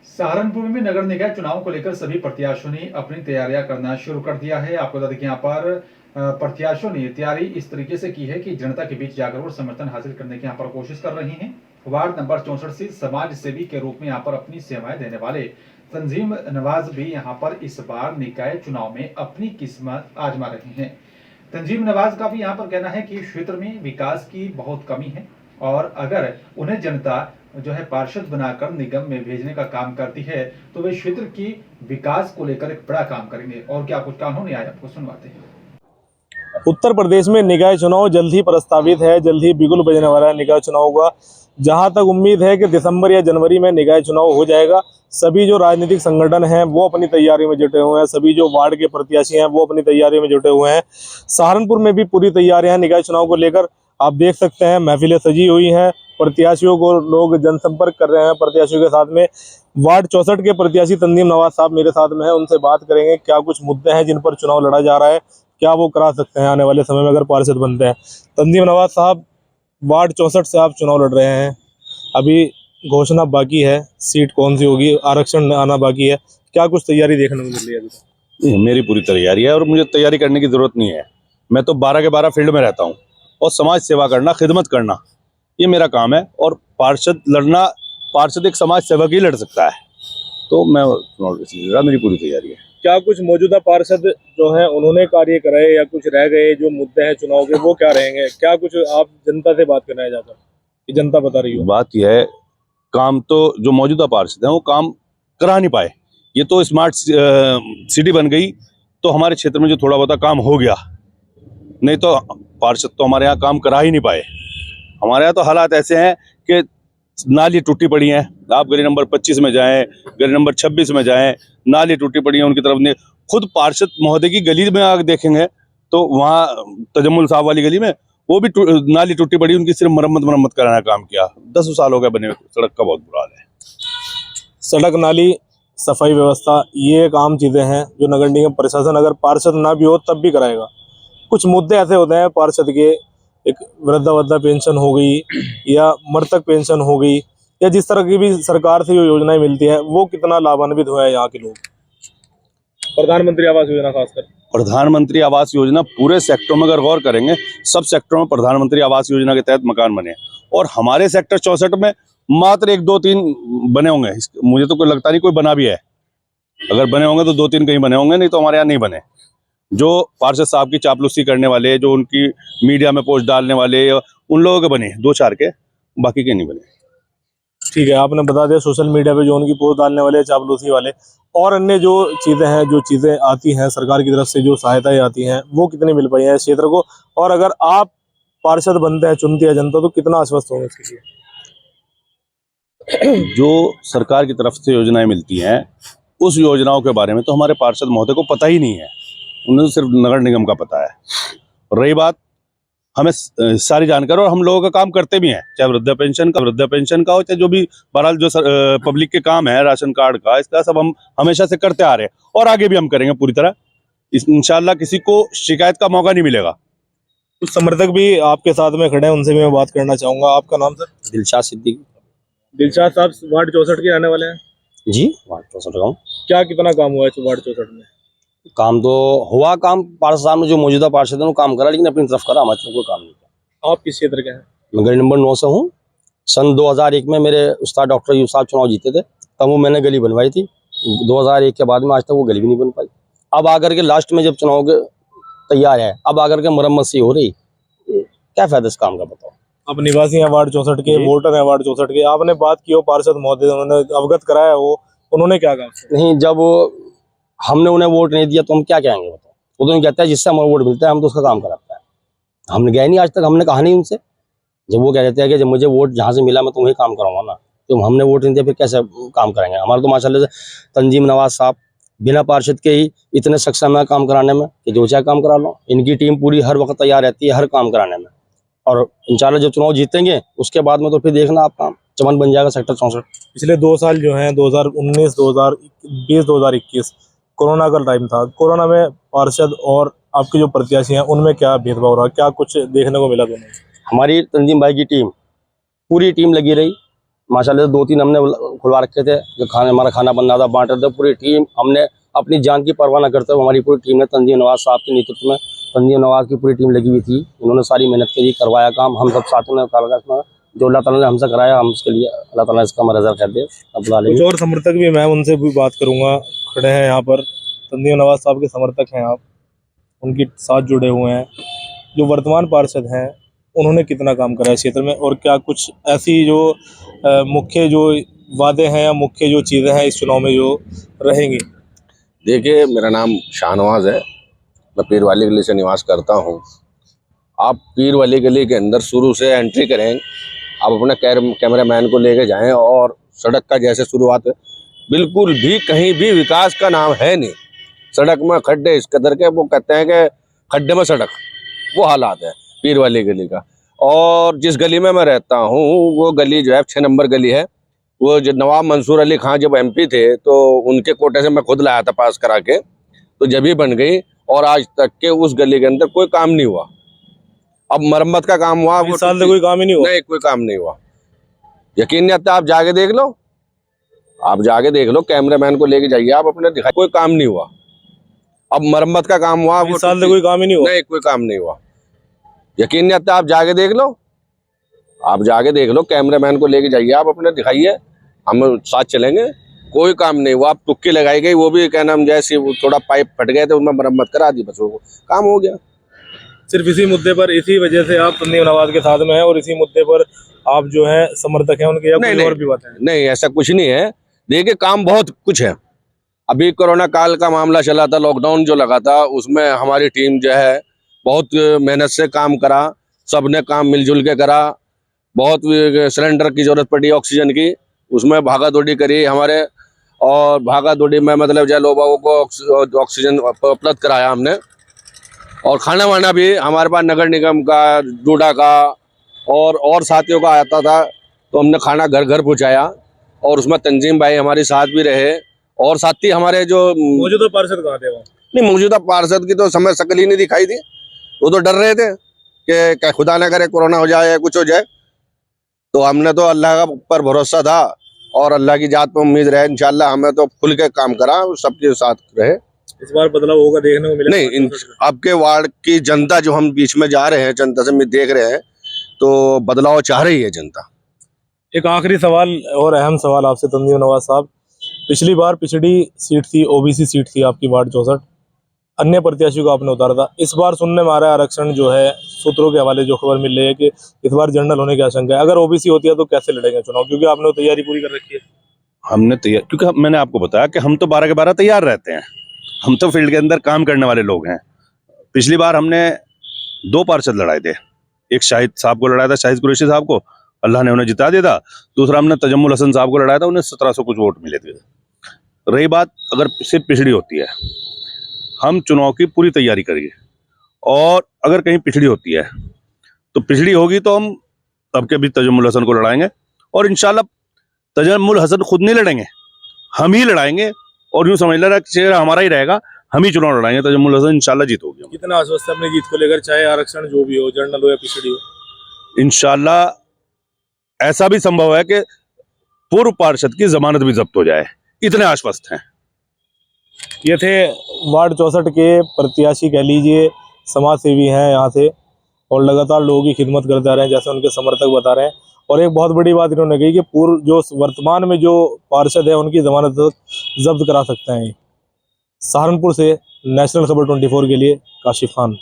सहारनपुर में नगर निकाय चुनाव को लेकर सभी प्रत्याशियों ने अपनी तैयारियां करना शुरू कर दिया है। आपको बता दें कि यहाँ पर प्रत्याशियों ने तैयारी इस तरीके से की है कि जनता के बीच जाकर और समर्थन हासिल करने की यहाँ पर कोशिश कर रहे हैं। वार्ड नंबर 64 से समाज सेवी के रूप में यहाँ पर अपनी सेवाएं देने वाले तंजीम नवाज भी यहाँ पर इस बार निकाय चुनाव में अपनी किस्मत आजमा रहे हैं। तंजीम नवाज का भी यहाँ पर कहना है कि क्षेत्र में विकास की बहुत कमी है और अगर उन्हें जनता जो है पार्षद बनाकर निगम में भेजने का काम करती है तो वे क्षेत्र की विकास को लेकर एक बड़ा काम करेंगे। और क्या कुछ कहा उन्होंने, आज आपको सुनवाते हैं। उत्तर प्रदेश में निकाय चुनाव जल्द ही प्रस्तावित है, जल्द ही बिगुल बजने वाला है निकाय चुनाव का। जहां तक उम्मीद है कि दिसंबर या जनवरी में निकाय चुनाव हो जाएगा। सभी जो राजनीतिक संगठन हैं वो अपनी तैयारी में जुटे हुए हैं, सभी जो वार्ड के प्रत्याशी हैं वो अपनी तैयारी में जुटे हुए हैं। सहारनपुर में भी पूरी तैयारियां हैं निकाय चुनाव को लेकर। आप देख सकते हैं महफिलें सजी हुई हैं, प्रत्याशियों को लोग जनसंपर्क कर रहे हैं प्रत्याशियों के साथ में। वार्ड 64 के प्रत्याशी तंजीम नवाज साहब मेरे साथ में है, उनसे बात करेंगे क्या कुछ मुद्दे हैं जिन पर चुनाव लड़ा जा रहा है, क्या वो करा सकते हैं आने वाले समय में अगर पार्षद बनते हैं। तंजीम नवाज साहब, वार्ड 64 से आप चुनाव लड़ रहे हैं, अभी घोषणा बाकी है, सीट कौन सी होगी, आरक्षण आना बाकी है, क्या कुछ तैयारी देखने को मिल रही है अभी? मेरी पूरी तैयारी है और मुझे तैयारी करने की जरूरत नहीं है। मैं तो 12 के 12 फील्ड में रहता हूँ और समाज सेवा करना, खिदमत करना, ये मेरा काम है। और पार्षद लड़ना, पार्षद एक समाज सेवक ही लड़ सकता है, तो मैं मेरी पूरी तैयारी है। क्या कुछ मौजूदा पार्षद जो हैं उन्होंने कार्य कराए या कुछ रह गए जो मुद्दे हैं चुनाव के, वो क्या रहेंगे? क्या कुछ आप जनता से बात करना है जाकर, कि जनता बता रही हो? बात यह है, काम तो जो मौजूदा पार्षद हैं वो काम करा नहीं पाए। ये तो स्मार्ट सिटी बन गई तो हमारे क्षेत्र में जो थोड़ा बहुत काम हो गया, नहीं तो पार्षद तो हमारे यहाँ काम करा ही नहीं पाए। हमारे यहाँ तो हालात ऐसे हैं कि नाली टूटी पड़ी हैं। आप गली नंबर 25 में जाएं, गली नंबर 26 में जाएं, नाली टूटी पड़ी है उनकी तरफ ने। खुद पार्षद महोदय की गली में आगे देखेंगे तो वहाँ तजम्मुल साहब वाली गली में वो भी नाली टूटी पड़ी, उनकी सिर्फ मरम्मत कराने का काम किया। 10 साल हो गए बने, सड़क का बहुत बुरा हाल है। सड़क, नाली, सफाई व्यवस्था, ये एक आम चीजें हैं जो नगर निगम प्रशासन अगर पार्षद ना भी हो तब भी कराएगा। कुछ मुद्दे ऐसे होते हैं पार्षद के, एक वृद्धा पेंशन हो गई या मृतक पेंशन हो गई, या जिस तरह की भी सरकार से जो योजनाएं मिलती हैं वो कितना लाभान्वित हुआ है यहाँ के लोग। प्रधानमंत्री आवास योजना खासकर, प्रधानमंत्री आवास योजना पूरे सेक्टरों में अगर गौर करेंगे, सब सेक्टरों में प्रधानमंत्री आवास योजना के तहत मकान बने, और हमारे सेक्टर 64 में मात्र 1, 2, 3 बने होंगे। मुझे तो कोई लगता नहीं कोई बना भी है। अगर बने होंगे तो 2, 3 कहीं बने होंगे, नहीं तो हमारे यहाँ नहीं बने। जो पार्षद साहब की चापलूसी करने वाले, जो उनकी मीडिया में पोस्ट डालने वाले, उन लोगों के बने 2-4 के, बाकी के नहीं बने। ठीक है, आपने बता दिया सोशल मीडिया पे जो उनकी पोस्ट डालने वाले, चापलूसी वाले और अन्य जो चीज़ें हैं, जो चीज़ें आती हैं सरकार की तरफ से, जो सहायताएं आती हैं वो कितनी मिल पाई हैं इस क्षेत्र को, और अगर आप पार्षद बनते हैं, चुनती है जनता, तो कितना आश्वस्त होंगे इसके लिए? जो सरकार की तरफ से योजनाएं मिलती हैं उस योजनाओं के बारे में तो हमारे पार्षद महोदय को पता ही नहीं है, उन्हें तो सिर्फ नगर निगम का पता है। रही बात, हमें सारी जानकारी, और हम लोगों का काम करते भी हैं, चाहे वृद्धा पेंशन का हो, चाहे जो भी बहरहाल जो पब्लिक के काम है, राशन कार्ड का, इसका सब हम हमेशा से करते आ रहे हैं और आगे भी हम करेंगे पूरी तरह। इंशाल्लाह किसी को शिकायत का मौका नहीं मिलेगा। कुछ समर्थक भी आपके साथ में खड़े हैं, उनसे भी मैं बात करना चाहूँगा। आपका नाम सर? दिलशाद सिद्दीकी। दिलशाद साहब वार्ड 64 के आने वाले हैं जी, वार्ड 64 का हूँ। क्या कितना काम हुआ है वार्ड 64 में? काम तो हुआ, काम पार्षद साहब ने, जो मौजूदा पार्षद है वो काम करा, लेकिन अपनी तरफ करा, हमारी तरफ कोई काम नहीं किया। आप किस क्षेत्र के हैं? मैं गली नंबर 9 से हूँ। सन 2001 में मेरे उस्ताद डॉक्टर यूसुफ साहब चुनाव जीते थे, तब वो मैंने गली बनवाई थी। 2001 के बाद में आज तक वो गली भी नहीं बन पाई। अब आकर के लास्ट में जब चुनाव के तैयार है, अब आकर के मरम्मत सी हो रही, क्या फायदा इस काम का, बताओ। आप निवासी हैं वार्ड 64 के, वोटर हैं वार्ड 64 के, आपने बात की हो पार्षद महोदय, उन्होंने अवगत कराया हो, उन्होंने क्या कहा? नहीं, जब हमने उन्हें वोट नहीं दिया तो हम क्या कहेंगे, बताओ। वो तो नहीं कहता है जिससे हमें वोट मिलता है हम तो उसका काम कराते हैं। हमने गए नहीं आज तक, हमने कहा नहीं उनसे। जब वो कह देते हैं कि जब मुझे वोट जहाँ से मिला मैं तुम्हें काम कराऊंगा ना, तो हमने वोट नहीं दिया फिर कैसे काम करेंगे। हमारा तो माशाल्लाह से तंजीम नवाज साहब बिना पार्षद के ही इतने सक्षम है काम कराने में कि जो चाहे काम करा लो। इनकी टीम पूरी हर वक्त तैयार रहती है हर काम कराने में, और इंशाल्लाह जब चुनाव जीतेंगे उसके बाद में तो फिर देखना आप, काम चमन बन जाएगा सेक्टर 64। पिछले 2 साल जो हैं 2019, 2020, 2021 कोरोना का टाइम था। कोरोना में पार्षद और आपके जो प्रत्याशी हैं उनमें क्या भेदभाव रहा, क्या कुछ देखने को मिला दोनों? हमारी तंजीम भाई की टीम, पूरी टीम लगी रही, माशाल्लाह से 2-3 हमने खुलवा रखे थे, जो हमारा खाना बन रहा था, बांट रहे थे। पूरी टीम हमने अपनी जान की परवाह न करते हुए हमारी पूरी टीम ने तंजीम नवाज साहब के नेतृत्व में, तंजीम नवाज की पूरी टीम लगी हुई थी। इन्होंने सारी मेहनत करी, करवाया काम, हम सब साथों ने इसमें जो अल्लाह ताला ने हमसे कराया, हम उसके लिए अल्लाह ताला इसका हमारा रज़ा कर दे। कुछ और समर्थक भी, मैं उनसे भी बात करूंगा, खड़े हैं यहाँ पर। तंजीम नवाज साहब के समर्थक हैं आप, उनके साथ जुड़े हुए हैं। जो वर्तमान पार्षद हैं उन्होंने कितना काम करा है क्षेत्र में, और क्या कुछ ऐसी जो मुख्य जो वादे हैं या मुख्य जो चीज़ें हैं इस चुनाव में जो रहेंगी? देखिए, मेरा नाम शाहनवाज है, मैं पीर वाली गली से निवास करता हूँ। आप पीर वाली गली के अंदर शुरू से एंट्री करें, आप अपने कैमरामैन को लेके जाएं और सड़क का जैसे शुरुआत है, बिल्कुल भी कहीं भी विकास का नाम है नहीं। सड़क में खड्डे इस कदर के, वो कहते हैं कि खड्डे में सड़क, वो हालात है पीर वाली गली का। और जिस गली में मैं रहता हूँ वो गली जो है 6 नंबर गली है। वो जो नवाब मंसूर अली खां जब MP थे तो उनके कोटे से मैं खुद लाया था पास करा के, तो जब ही बन गई। और आज तक के उस गली के अंदर कोई काम नहीं हुआ। अब मरम्मत का काम हुआ, वो साल से कोई काम ही नहीं हुआ। नहीं, कोई काम नहीं हुआ। यकीन नहीं आता, आप जाके देख लो, आप जाके देख लो, कैमरामैन को लेके जाइए, आप अपने दिखाई, कोई काम नहीं हुआ। अब मरम्मत का काम हुआ, वो साल से कोई काम ही नहीं हुआ। नहीं, कोई काम नहीं हुआ। यकीन नहीं आता, आप जाके देख लो, आप जाके देख लो, कैमरामैन को लेके जाइए, आप अपने दिखाइए, हम साथ चलेंगे। कोई काम नहीं हुआ। आप तुक्की लगाई गई, वो भी क्या नाम, जैसे थोड़ा पाइप फट गए थे, उनमें मरम्मत करा दी, बस वो काम हो गया। सिर्फ इसी मुद्दे पर, इसी वजह से आप तंजीम नवाज के साथ में हैं, और इसी मुद्दे पर आप जो है समर्थक हैं उनके, या कोई और भी बात है? नहीं, ऐसा कुछ नहीं है। देखिए, काम बहुत कुछ है। अभी कोरोना काल का मामला चला था, लॉकडाउन जो लगा था, उसमें हमारी टीम जो है बहुत मेहनत से काम करा, सबने काम मिलजुल के करा। बहुत सिलेंडर की जरूरत पड़ी, ऑक्सीजन की, उसमें भागा दौड़ी करी हमारे, और भागा दौड़ी में मतलब जो लोगों को ऑक्सीजन उपलब्ध कराया हमने। और खाना वाना भी हमारे पास नगर निगम का, डूडा का और साथियों का आता था, तो हमने खाना घर घर पहुँचाया। और उसमें तंजीम भाई हमारे साथ भी रहे, और साथी हमारे जो मौजूदा पार्षद कहाँ थे वो? नहीं, मौजूदा पार्षद की तो समय शक्ल ही नहीं दिखाई दी। वो तो डर रहे थे कि क्या खुदा ना करे कोरोना हो जाए या कुछ हो जाए। तो हमने तो अल्लाह का पर भरोसा था और अल्लाह की जात पे उम्मीद रहे, इंशाल्लाह हमें तो खुल के काम करा, सबके साथ रहे। इस बार बदलाव होगा देखने को मिलेगा? नहीं, आपके वार्ड की जनता जो हम बीच में जा रहे हैं, जनता से देख रहे हैं, तो बदलाव चाह रही है जनता। एक आखिरी सवाल और अहम सवाल आपसे तंजीम नवाज साहब, पिछली बार पिछड़ी सीट थी, OBC सीट थी आपकी, वार्ड 64, अन्य प्रत्याशियों को आपने उतारा था। इस बार सुनने में आ रहा है आरक्षण जो है, सूत्रों के हवाले जो खबर मिल रही है कि इस बार जनरल होने की आशंका है। अगर OBC होती है तो कैसे लड़ेंगे चुनाव, क्योंकि आपने तैयारी पूरी कर रखी है? हमने तैयार, क्योंकि मैंने आपको बताया कि हम तो 12 के 12 तैयार रहते हैं। हम तो फील्ड के अंदर काम करने वाले लोग हैं। पिछली बार हमने 2 पार्षद लड़ाए थे, एक शाहिद साहब को लड़ाया था, शाहिद कुरैशी साहब को, अल्लाह ने उन्हें जिता दिया था। दूसरा हमने तजम्मुल हसन साहब को लड़ाया था, उन्हें 1700 कुछ वोट मिले थे। रही बात अगर सिर्फ पिछड़ी होती है, हम चुनाव की पूरी तैयारी करेंगे, और अगर कहीं पिछड़ी होती है तो पिछड़ी होगी तो हम तब के भी तजम्मुल हसन को लड़ाएंगे, और इंशाल्लाह तजम्मुल हसन खुद नहीं लड़ेंगे, हम ही लड़ाएंगे। और यूँ समझ लेना चेहरा हमारा ही रहेगा, हम ही चुनाव लड़ाएंगे, तजम्मुल हसन इंशाल्लाह जीतोगे। कितना आश्वस्त है अपनी जीत को लेकर, चाहे आरक्षण जो भी हो, जनरल हो या पिछड़ी हो? इंशाल्लाह ऐसा भी संभव है कि पूर्व पार्षद की जमानत भी जब्त हो जाए, इतने आश्वस्त हैं। ये थे वार्ड 64 के प्रत्याशी, कह लीजिए समाज सेवी हैं यहाँ से, और लगातार लोगों की खिदमत करते आ रहे हैं, जैसे उनके समर्थक बता रहे हैं। और एक बहुत बड़ी बात इन्होंने कही कि पूर्व जो वर्तमान में जो पार्षद है उनकी जमानत जब्त करा सकते हैं। सहारनपुर से नेशनल खबर 24 के लिए काशिफ खान।